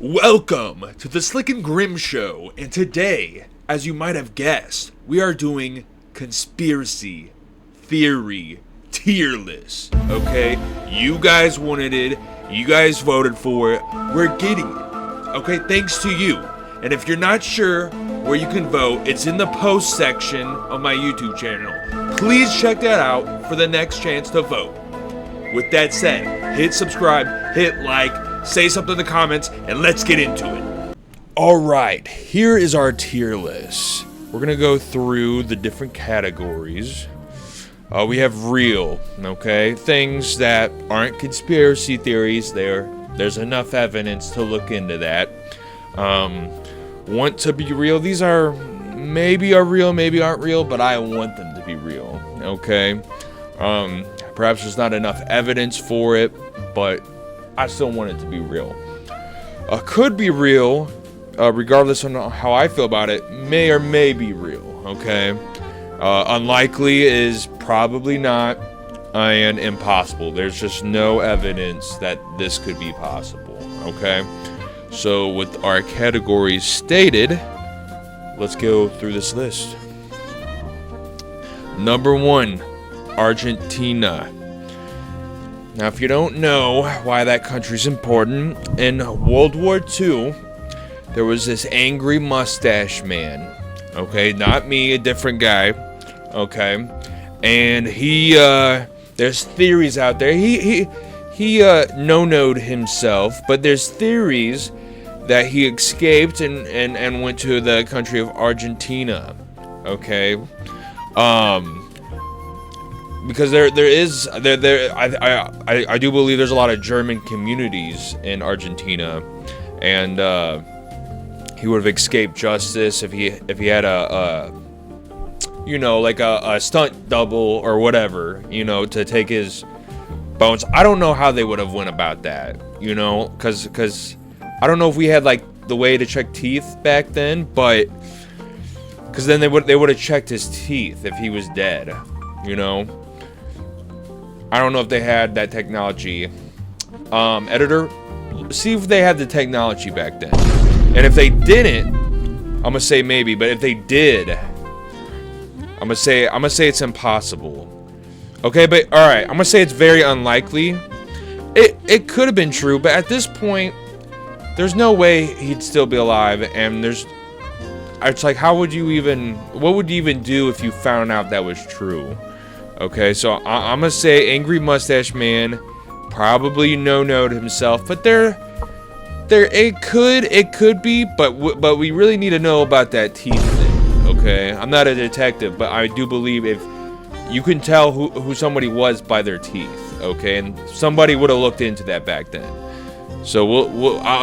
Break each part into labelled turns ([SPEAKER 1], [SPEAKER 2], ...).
[SPEAKER 1] Welcome to the Slick and Grim Show, and today, as you might have guessed, we are doing conspiracy theory tier list, okay? You guys wanted it, you guys voted for it, we're getting it, okay? Thanks to you. And if you're not sure where you can vote, it's in the post section of my YouTube channel. Please check that out for the next chance to vote. With that said, hit subscribe, hit like, say something in the comments, and let's get into it. Alright, here is our tier list. We're going to go through the different categories. We have real, okay? Things that aren't conspiracy theories. There's enough evidence to look into that. Want to be real. These are real, maybe aren't real, but I want them to be real, okay? Perhaps there's not enough evidence for it, but I still want it to be real. Could be real, regardless of how I feel about it, may or may be real, okay? Unlikely is probably not, and impossible. There's just no evidence that this could be possible, okay? So with our categories stated, let's go through this list. Number 1, Argentina. Now, if you don't know why that country's important, in World War II, there was this angry mustache man, okay, not me, a different guy, okay, and he, there's theories out there, he no-no'd himself, but there's theories that he escaped and went to the country of Argentina, okay, because I do believe there's a lot of German communities in Argentina, and he would have escaped justice if he had a stunt double or whatever, to take his bones. I don't know how they would have went about that, because I don't know if we had like the way to check teeth back then, but because then they would have checked his teeth if he was dead, I don't know if they had that technology. Editor, see if they had the technology back then. And if they didn't, I'm gonna say maybe, but if they did, I'm gonna say it's impossible. Okay, but alright, I'm gonna say it's very unlikely. It could have been true, but at this point, there's no way he'd still be alive, and it's like, what would you even do if you found out that was true? Okay, so I'm gonna say angry mustache man probably no-no'd himself, but it could be, but we really need to know about that teeth thing. Okay, I'm not a detective, but I do believe if you can tell who somebody was by their teeth. Okay, and somebody would have looked into that back then. So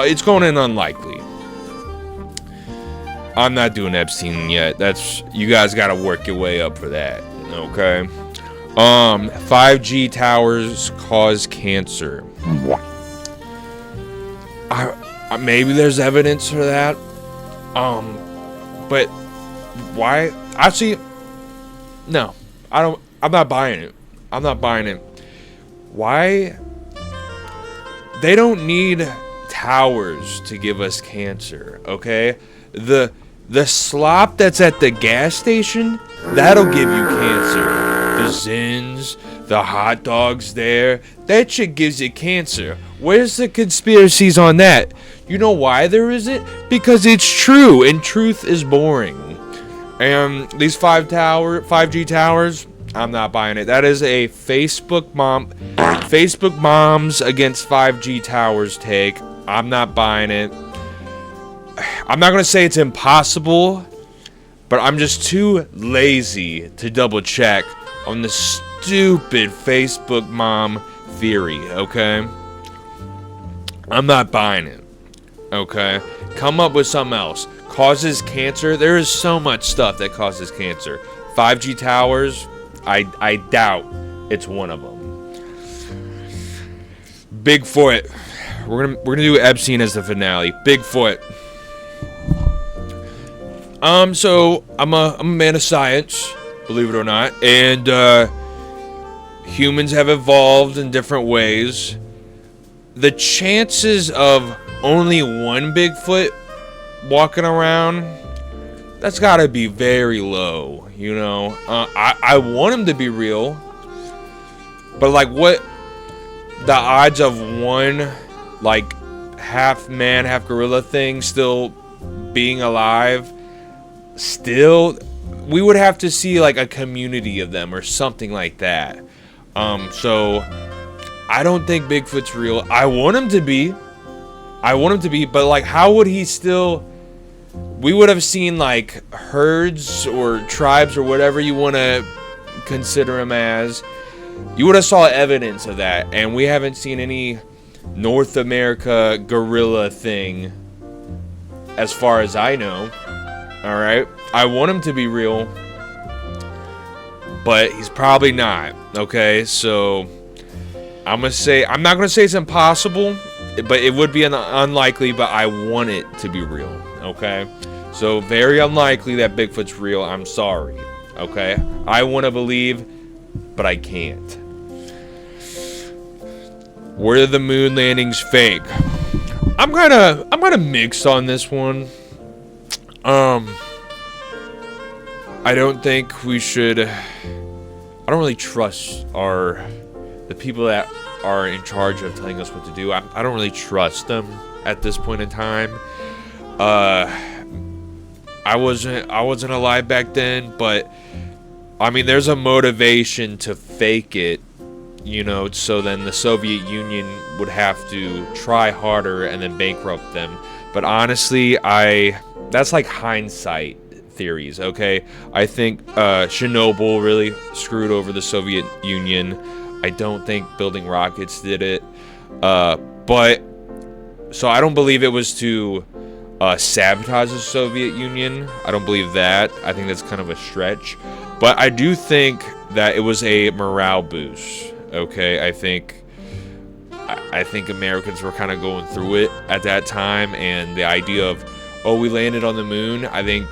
[SPEAKER 1] it's going in unlikely. I'm not doing Epstein yet. You guys got to work your way up for that. Okay. 5G towers cause cancer. Maybe there's evidence for that. But why? Actually, no. I'm not buying it. I'm not buying it. Why? They don't need towers to give us cancer, okay? The slop that's at the gas station, that'll give you cancer. The Zins, the hot dogs there, that shit gives you cancer. Where's the conspiracies on that? You know why there isn't? Because it's true, and truth is boring. And these 5G towers, I'm not buying it. That is a Facebook moms against 5G towers take. I'm not buying it. I'm not going to say it's impossible, but I'm just too lazy to double check on the stupid Facebook mom theory, okay? I'm not buying it, okay? Come up with something else. Causes cancer? There is so much stuff that causes cancer. 5G towers? I doubt it's one of them. Bigfoot. We're gonna do Epstein as the finale. Bigfoot. So I'm a man of science, believe it or not, and humans have evolved in different ways. The chances of only one Bigfoot walking around, that's gotta be very low, you know. I want him to be real, but like, what the odds of one like half man, half gorilla thing still being alive? Still, we would have to see like a community of them or something like that. So I don't think Bigfoot's real. I want him to be, but like, how would he still? We would have seen like herds or tribes or whatever you want to consider him as. You would have saw evidence of that, and we haven't seen any North America gorilla thing as far as I know. All right, I want him to be real, but he's probably not. Okay, so I'm not gonna say it's impossible, but it would be unlikely, but I want it to be real. Okay, so very unlikely that Bigfoot's real. I'm sorry. Okay, I want to believe, but I can't. Were the moon landings fake? I'm kind of mixed on this one. I don't think we should. I don't really trust the people that are in charge of telling us what to do. I don't really trust them at this point in time. I wasn't alive back then, but I mean, there's a motivation to fake it, you know, so then the Soviet Union would have to try harder and then bankrupt them. But honestly, that's like hindsight theories, okay? I think Chernobyl really screwed over the Soviet Union. I don't think building rockets did it. But so I don't believe it was to sabotage the Soviet Union. I don't believe that. I think that's kind of a stretch. But I do think that it was a morale boost. Okay, I think Americans were kind of going through it at that time, and the idea of, oh, we landed on the moon, I think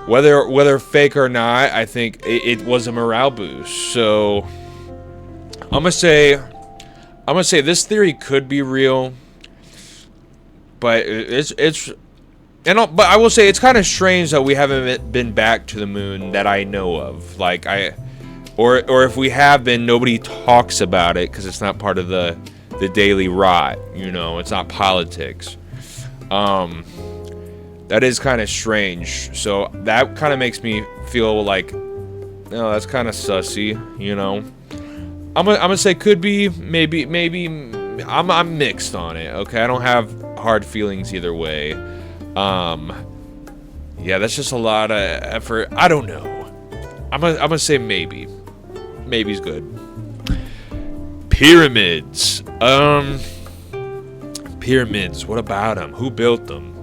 [SPEAKER 1] whether fake or not, I think it was a morale boost. So I'm gonna say this theory could be real, but but I will say it's kind of strange that we haven't been back to the moon that I know of. Like or if we have been, nobody talks about it because it's not part of the daily rot. You know, it's not politics. That is kind of strange. So that kind of makes me feel like, no, that's kind of sussy. You know, I'm gonna say could be, maybe. I'm mixed on it. Okay, I don't have hard feelings either way. Yeah, that's just a lot of effort. I don't know. I'm gonna say maybe. Maybe's good. Pyramids. Pyramids. What about them? Who built them?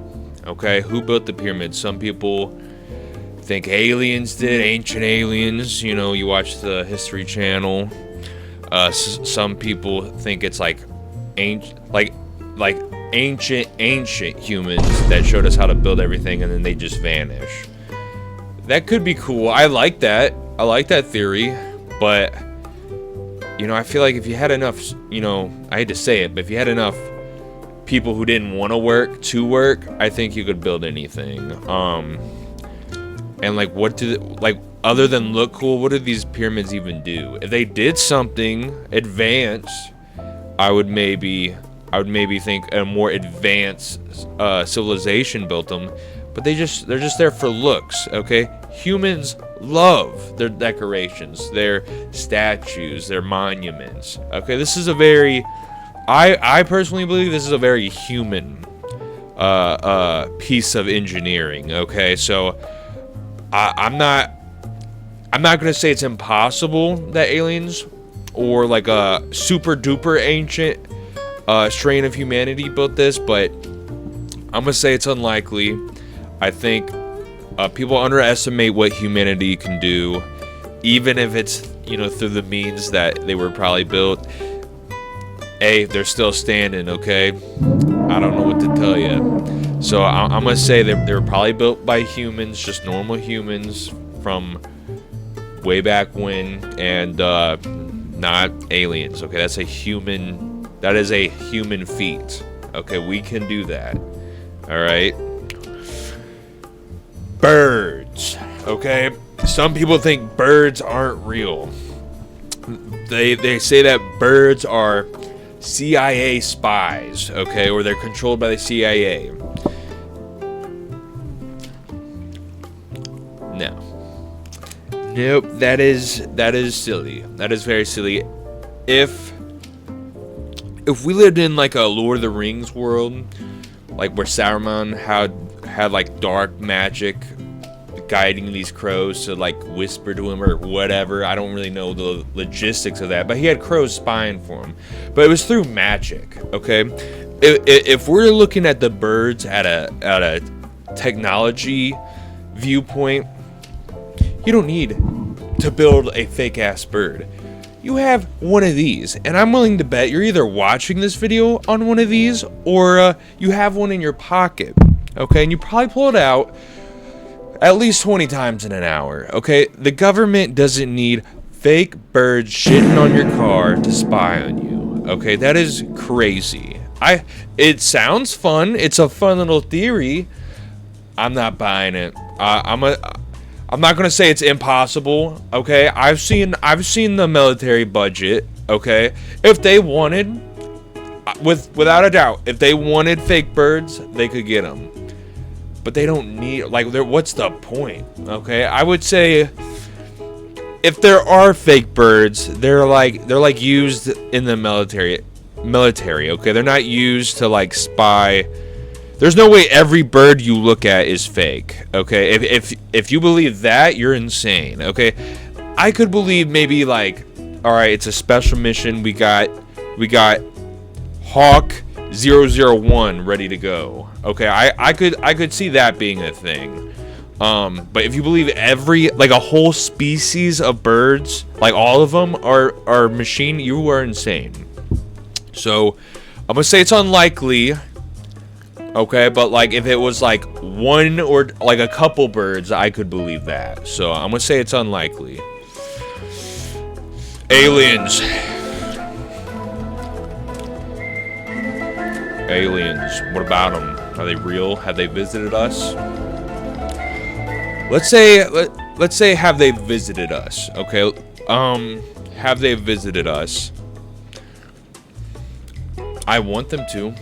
[SPEAKER 1] Okay, who built the pyramids? Some people think aliens did, ancient aliens. You know, you watch the History Channel. Some people think it's like ancient humans that showed us how to build everything, and then they just vanish. That could be cool. I like that. I like that theory. But, you know, I feel like if you had enough, you know, I hate to say it, but if you had enough people who didn't want to work, I think you could build anything. And like, other than look cool, what do these pyramids even do? If they did something advanced, I would maybe think a more advanced civilization built them. But they're just there for looks, okay? Humans love their decorations, their statues, their monuments. Okay, this is a very, I personally believe this is a very human piece of engineering. Okay, so I'm not gonna say it's impossible that aliens or like a super duper ancient strain of humanity built this, but I'm gonna say it's unlikely. I think people underestimate what humanity can do, even if it's, you know, through the means that they were probably built. Hey, they're still standing, okay? I don't know what to tell you. So I'm gonna say they were probably built by humans, just normal humans from way back when, and not aliens. Okay, that is a human feat. Okay, we can do that. All right. Birds. Okay. Some people think birds aren't real. They say that birds are CIA spies, okay, or they're controlled by the CIA. No. Nope, that is silly. That is very silly. If we lived in like a Lord of the Rings world, like where Saruman had like dark magic guiding these crows to like whisper to him or whatever. I don't really know the logistics of that, but he had crows spying for him. But it was through magic, okay? If we're looking at the birds at a technology viewpoint, you don't need to build a fake ass bird. You have one of these, and I'm willing to bet you're either watching this video on one of these or you have one in your pocket, okay? And you probably pull it out at least 20 times in an hour, okay? The government doesn't need fake birds shitting on your car to spy on you, okay? That is crazy. It sounds fun. It's a fun little theory. I'm not buying it. I'm not gonna say it's impossible, okay? I've seen the military budget, okay? If they wanted, without a doubt, if they wanted fake birds, they could get them. But they don't need, like, what's the point? Okay, I would say if there are fake birds, they're like used in the military. Okay, they're not used to like spy. There's no way every bird you look at is fake. Okay, if you believe that, you're insane. Okay, I could believe maybe like, all right, it's a special mission. We got Hawk 001 ready to go. Okay, I could see that being a thing. But if you believe like a whole species of birds, like all of them are machine, you are insane. So I'm gonna say it's unlikely. Okay, but like if it was like one or like a couple birds, I could believe that. So I'm gonna say it's unlikely. Aliens. Aliens, what about them? Are they real? Have they visited us? Let's say have they visited us? Okay, have they visited us? I want them to.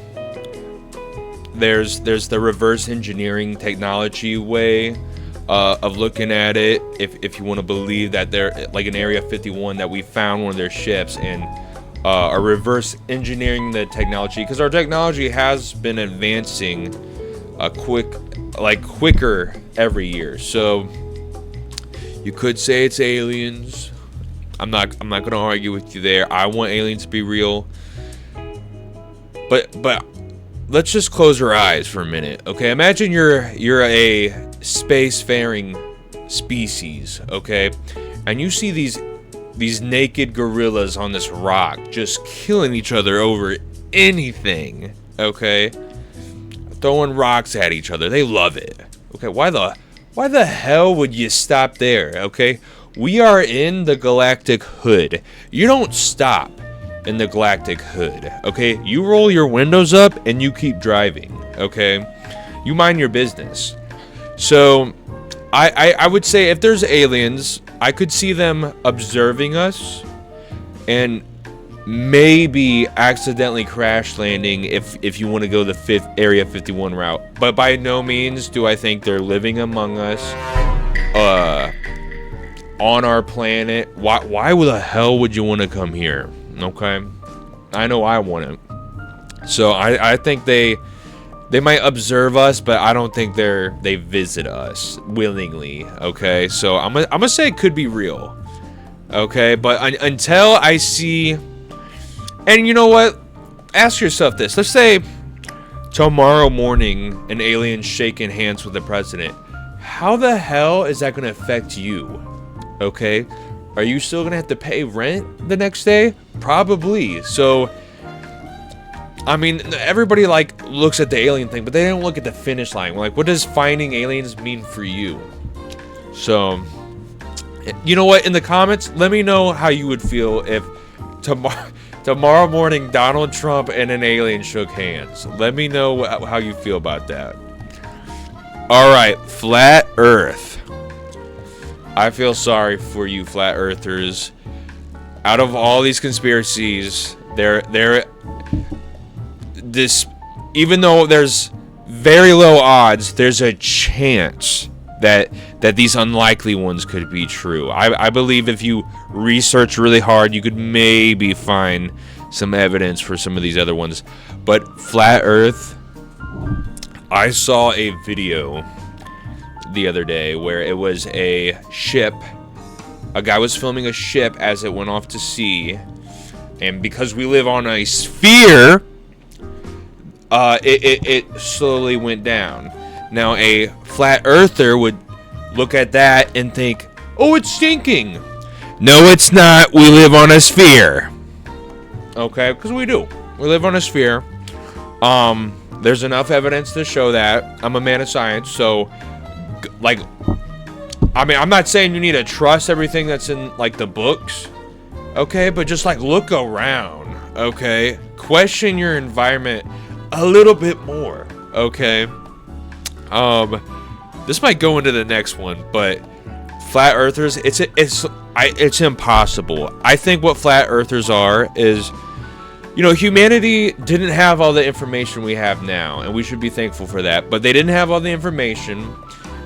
[SPEAKER 1] There's the reverse engineering technology way of looking at it. If you want to believe that they're like in Area 51 that we found one of their ships and are reverse engineering the technology, because our technology has been advancing quicker every year. So you could say it's aliens. I'm not gonna argue with you there. I want aliens to be real. But let's just close our eyes for a minute, okay? Imagine you're a spacefaring species, okay? And you see these naked gorillas on this rock just killing each other over anything, okay? Throwing rocks at each other. They love it. Okay, why the hell would you stop there, okay? We are in the galactic hood. You don't stop in the galactic hood, okay? You roll your windows up and you keep driving, okay? You mind your business. So I would say if there's aliens, I could see them observing us and maybe accidentally crash landing if you want to go the Area 51 route. But by no means do I think they're living among us on our planet. Why the hell would you want to come here? Okay, I know I want it. So I think they might observe us, but I don't think they visit us willingly. Okay, so I'm gonna say it could be real. Okay, but until I see, and you know what? Ask yourself this. Let's say tomorrow morning an alien's shaking hands with the president. How the hell is that gonna affect you? Okay. Are you still gonna have to pay rent the next day? Probably. So, I mean, everybody like looks at the alien thing, but they don't look at the finish line. Like, what does finding aliens mean for you? So, you know what? In the comments, let me know how you would feel if Tomorrow morning, Donald Trump and an alien shook hands. Let me know how you feel about that. All right, flat Earth. I feel sorry for you, flat earthers. Out of all these conspiracies, even though there's very low odds, there's a chance that these unlikely ones could be true. I believe if you research really hard, you could maybe find some evidence for some of these other ones. But flat Earth, I saw a video the other day where it was a ship. A guy was filming a ship as it went off to sea, and because we live on a sphere, it slowly went down. Now, a flat earther would look at that and think, oh, it's sinking. No, it's not. We live on a sphere. Okay, because we do. We live on a sphere. There's enough evidence to show that. I'm a man of science, so, like, I mean, I'm not saying you need to trust everything that's in, like, the books, okay? But just, like, look around, okay? Question your environment a little bit more, okay? This might go into the next one, but flat earthers, it's impossible. I think what flat earthers are is, you know, humanity didn't have all the information we have now, and we should be thankful for that, but they didn't have all the information,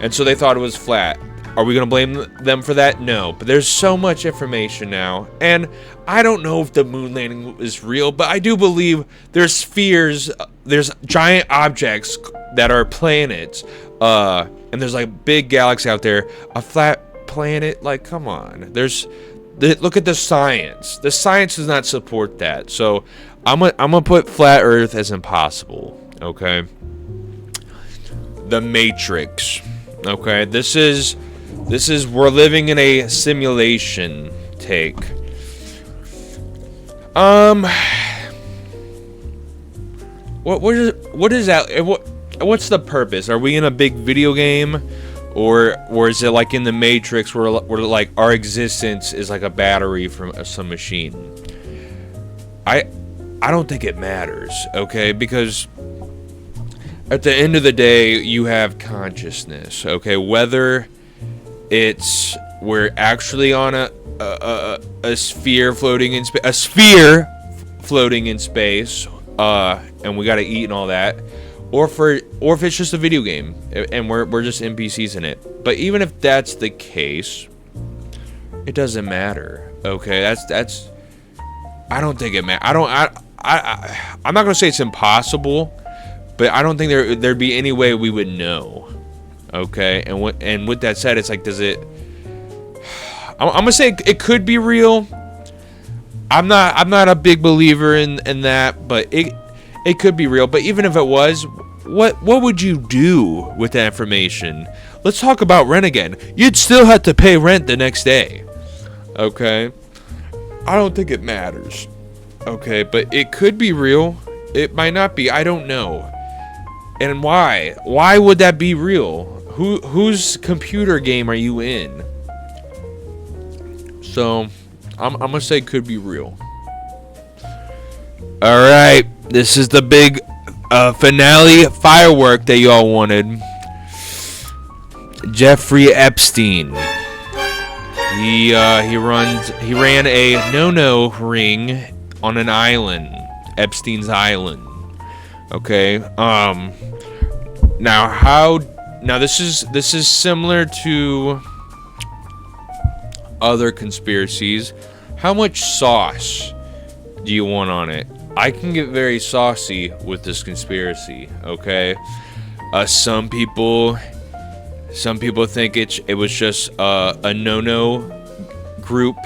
[SPEAKER 1] and so they thought it was flat. Are we going to blame them for that? No, but there's so much information now, and I don't know if the moon landing is real, but I do believe there's spheres, there's giant objects that are planets, and there's like big galaxy out there. A flat planet, like, come on. Look at the science. The science does not support that. So I'm gonna put flat Earth as impossible. Okay. The Matrix. Okay. This is we're living in a simulation take. What is that? What's the purpose? Are we in a big video game, or is it like in the Matrix where like our existence is like a battery from some machine? I don't think it matters, okay? Because at the end of the day, you have consciousness, okay? Whether we're actually on a sphere floating in space, and we gotta eat and all that, or if it's just a video game and we're just NPCs in it. But even if that's the case, it doesn't matter. Okay, that's. I don't think it matters. I'm not gonna say it's impossible, but I don't think there'd be any way we would know. Okay, and with that said, it's like, does it? I'm gonna say it could be real. I'm not a big believer in that, but it could be real. But even if it was, what would you do with that information? Let's talk about rent again. You'd still have to pay rent the next day. Okay, I don't think it matters. Okay, but it could be real. It might not be. I don't know. And why? Why would that be real? Whose computer game are you in? So, I'm gonna say could be real. All right, this is the big finale firework that y'all wanted. Jeffrey Epstein. He ran a no-no ring on an island, Epstein's Island. Okay. Now this is similar to other conspiracies. How much sauce do you want on it? I can get very saucy with this conspiracy, okay? Some people think it was just a no-no group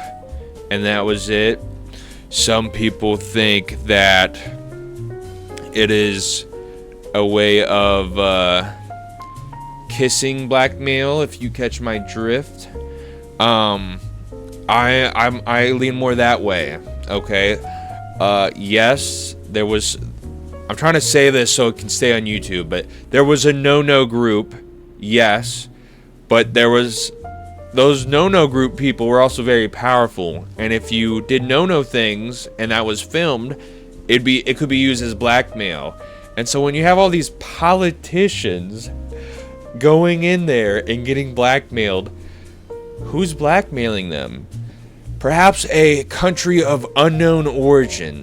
[SPEAKER 1] and that was it. Some people think that it is a way of kissing blackmail, if you catch my drift. I lean more that way. Okay. Yes, there was. I'm trying to say this so it can stay on YouTube, but there was a no-no group. Yes, but there was those no-no group people were also very powerful. And if you did no-no things and that was filmed, it could be used as blackmail. And so when you have all these politicians going in there and getting blackmailed, who's blackmailing them? Perhaps a country of unknown origin,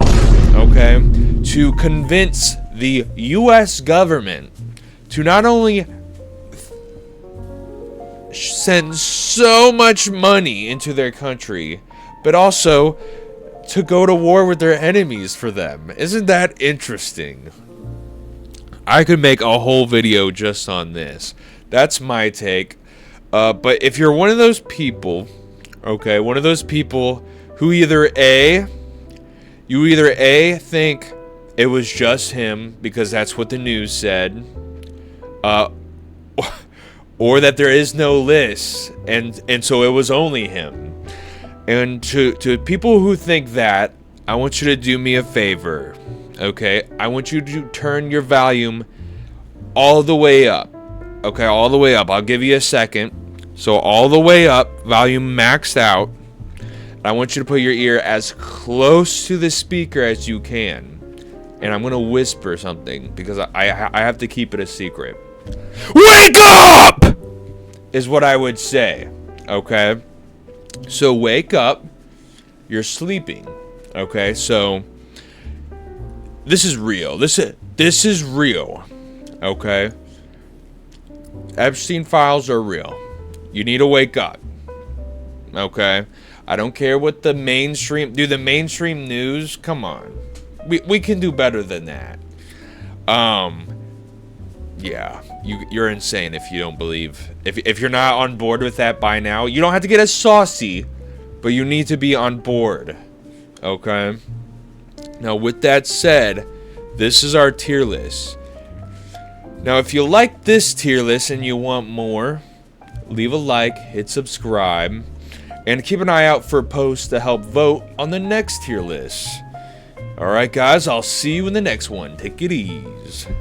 [SPEAKER 1] okay? To convince the U.S. government to not only send so much money into their country, but also to go to war with their enemies for them. Isn't that interesting? I could make a whole video just on this. That's my take. But if you're one of those people, okay, one of those people who either A, think it was just him because that's what the news said, or that there is no list, and so it was only him. And to people who think that, I want you to do me a favor, okay? I want you to turn your volume all the way up, okay? All the way up. I'll give you a second. So all the way up, volume maxed out. I want you to put your ear as close to the speaker as you can. And I'm going to whisper something because I have to keep it a secret. Wake up! Is what I would say. Okay? So wake up. You're sleeping. Okay? So this is real. This is real. Okay? Epstein files are real. You need to wake up. Okay? I don't care what the mainstream... the mainstream news? Come on. We can do better than that. Yeah. You're insane if you don't believe... If you're not on board with that by now, you don't have to get as saucy, but you need to be on board. Okay? Now, with that said, this is our tier list. Now, if you like this tier list and you want more, leave a like, hit subscribe, and keep an eye out for posts to help vote on the next tier list. Alright guys, I'll see you in the next one. Take it easy.